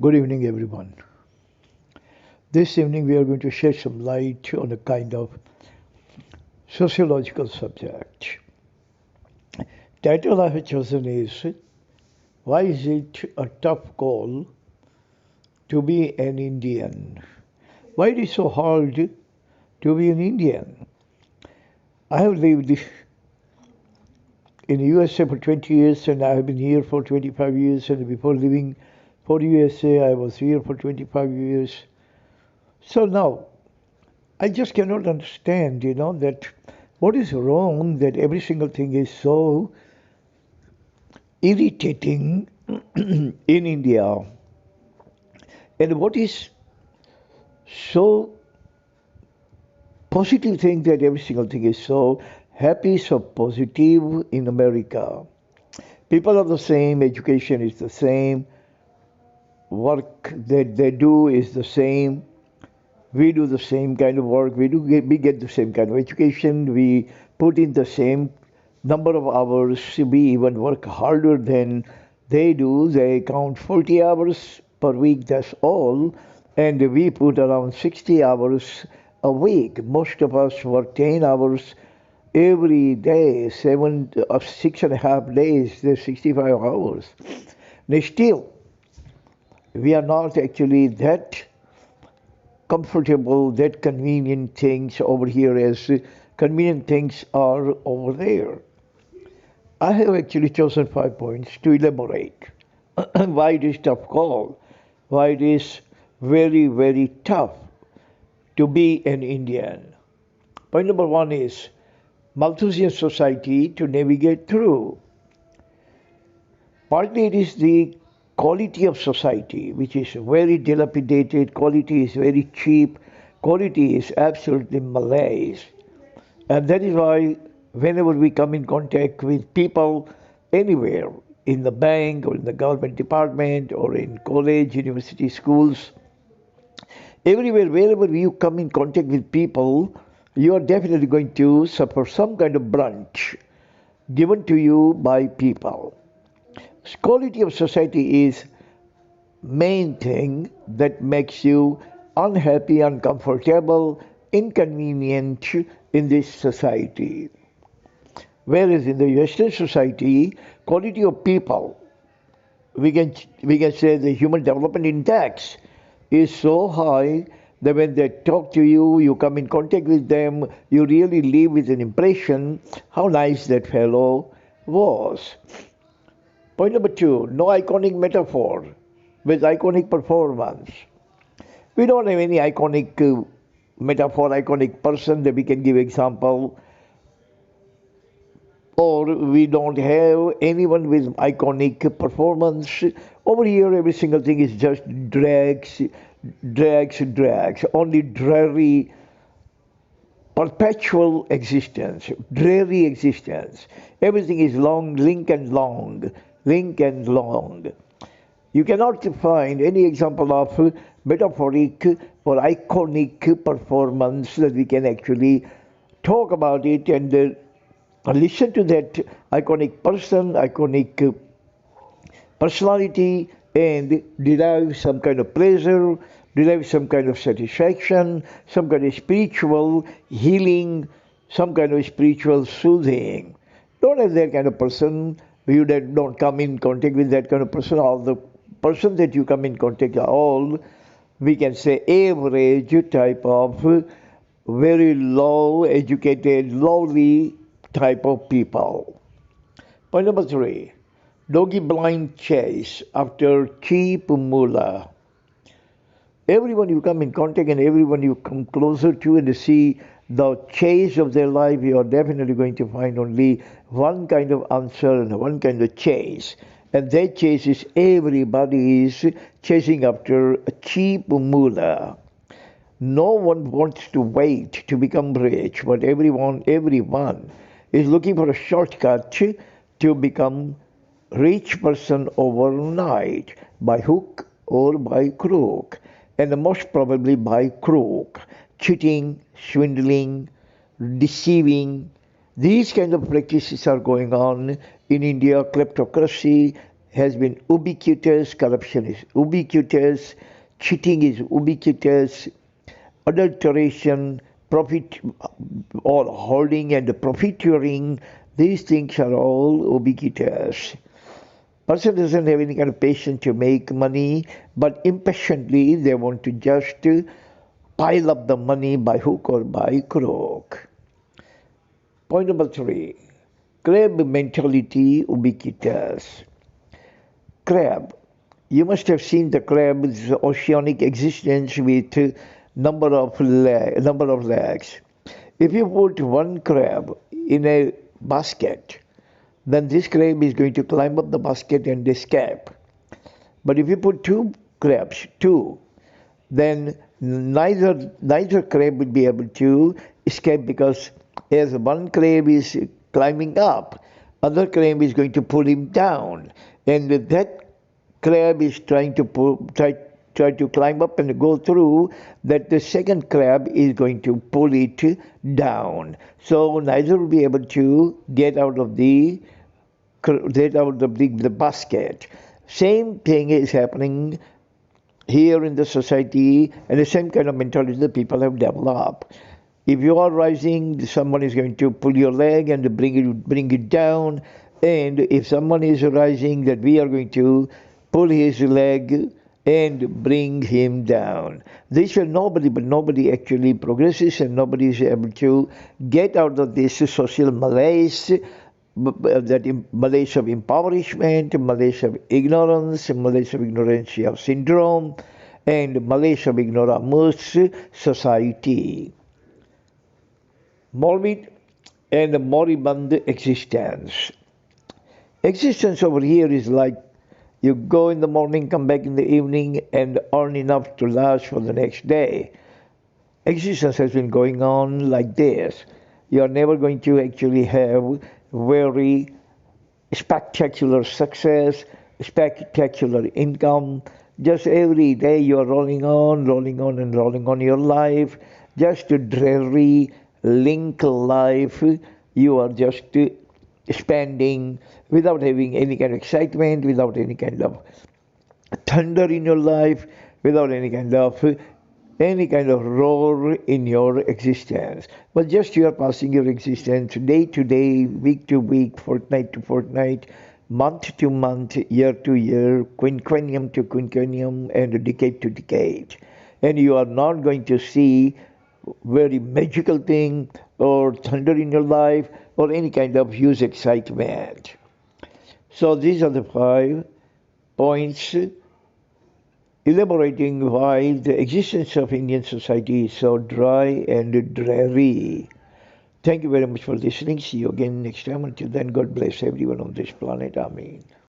Good evening, everyone. This evening, we are going to shed some light on a kind of sociological subject. Title I have chosen is "Why is it a tough call to be an Indian? Why it is so hard to be an Indian?" I have lived in USA for 20 years, and I have been here for 25 years. And before leaving for USA, I was here for 25 years. So now I just cannot understand, that what is wrong that every single thing is so irritating in India, and what is so positive thing that every single thing is so happy, so positive in America. People are the same, education is the same, work that they do is the same. We do the same kind of work. We get the same kind of education. We put in the same number of hours. We even work harder than they do. They count 40 hours per week. That's all, and we put around 60 hours a week. Most of us work 10 hours every day. 6.5 days. There's 65 hours. Now still, we are not actually that comfortable, that convenient things over here as convenient things are over there. I have actually chosen 5 points to elaborate why it is tough call, why it is very, very tough to be an Indian. Point number one is Malthusian society to navigate through. Partly it is the quality of society, which is very dilapidated, quality is very cheap, quality is absolutely malaise. And that is why whenever we come in contact with people anywhere, in the bank or in the government department or in college, university, schools, everywhere, wherever you come in contact with people, you are definitely going to suffer some kind of brunt given to you by people. Quality of society is main thing that makes you unhappy, uncomfortable, inconvenient in this society. Whereas in the Western society, quality of people, we can we can say the human development index is so high that when they talk to you, you come in contact with them, you really leave with an impression how nice that fellow was. Point number two, no iconic metaphor with iconic performance. We don't have any iconic metaphor, iconic person that we can give example, or we don't have anyone with iconic performance. Over here, every single thing is just drags, drags, drags. Only dreary, perpetual existence, dreary existence. Everything is long, link and long, link and long. You cannot find any example of metaphoric or iconic performance that we can actually talk about it and listen to that iconic person, iconic personality, and derive some kind of pleasure, derive some kind of satisfaction, some kind of spiritual healing, some kind of spiritual soothing. Don't have that kind of person. You don't come in contact with that kind of person. All the person that you come in contact are all, we can say, average type of very low educated, lowly type of people. Point number three, doggy blind chase after cheap moolah. Everyone you come in contact and everyone you come closer to and see the chase of their life, you are definitely going to find only one kind of answer and one kind of chase. And that chase is everybody is chasing after a cheap moolah. No one wants to wait to become rich, but everyone is looking for a shortcut to become rich person overnight by hook or by crook, and most probably by crook, cheating, swindling, deceiving. These kind of practices are going on in India, kleptocracy, has been ubiquitous, corruption is ubiquitous, cheating is ubiquitous, adulteration, profit, all holding and profiteering, these things are all ubiquitous. Person doesn't have any kind of patience to make money, but impatiently they want to just pile up the money by hook or by crook. Point number three, crab mentality ubiquitous. Crab. You must have seen the crab's oceanic existence with number of legs. If you put one crab in a basket, then this crab is going to climb up the basket and escape. But if you put two crabs, two, then neither crab will be able to escape, because as one crab is climbing up, other crab is going to pull him down, and that crab is try to climb up and go through, that the second crab is going to pull it down. So neither will be able to get out of the basket. Same thing is happening here in the society, and the same kind of mentality that people have developed. If you are rising, someone is going to pull your leg and bring it down. And if someone is rising, that we are going to pull his leg and bring him down. This will nobody actually progresses, and nobody is able to get out of this social malaise, that malaise of impoverishment, malaise of ignorance, malaise of ignorantia syndrome, and malaise of ignoramus society. Morbid and moribund existence. Existence over here is like you go in the morning, come back in the evening, and earn enough to last for the next day. Existence has been going on like this. You are never going to actually have very spectacular success, spectacular income. Just every day you are rolling on, and rolling on your life. Just a dreary link life. You are just spending without having any kind of excitement, without any kind of thunder in your life, without any kind of roar in your existence. But just you are passing your existence day to day, week to week, fortnight to fortnight, month to month, year to year, quinquennium to quinquennium, and decade to decade. And you are not going to see very magical thing or thunder in your life or any kind of huge excitement. So these are the 5 points elaborating why the existence of Indian society is so dry and dreary. Thank you very much for listening. See you again next time. Until then, God bless everyone on this planet. Amen.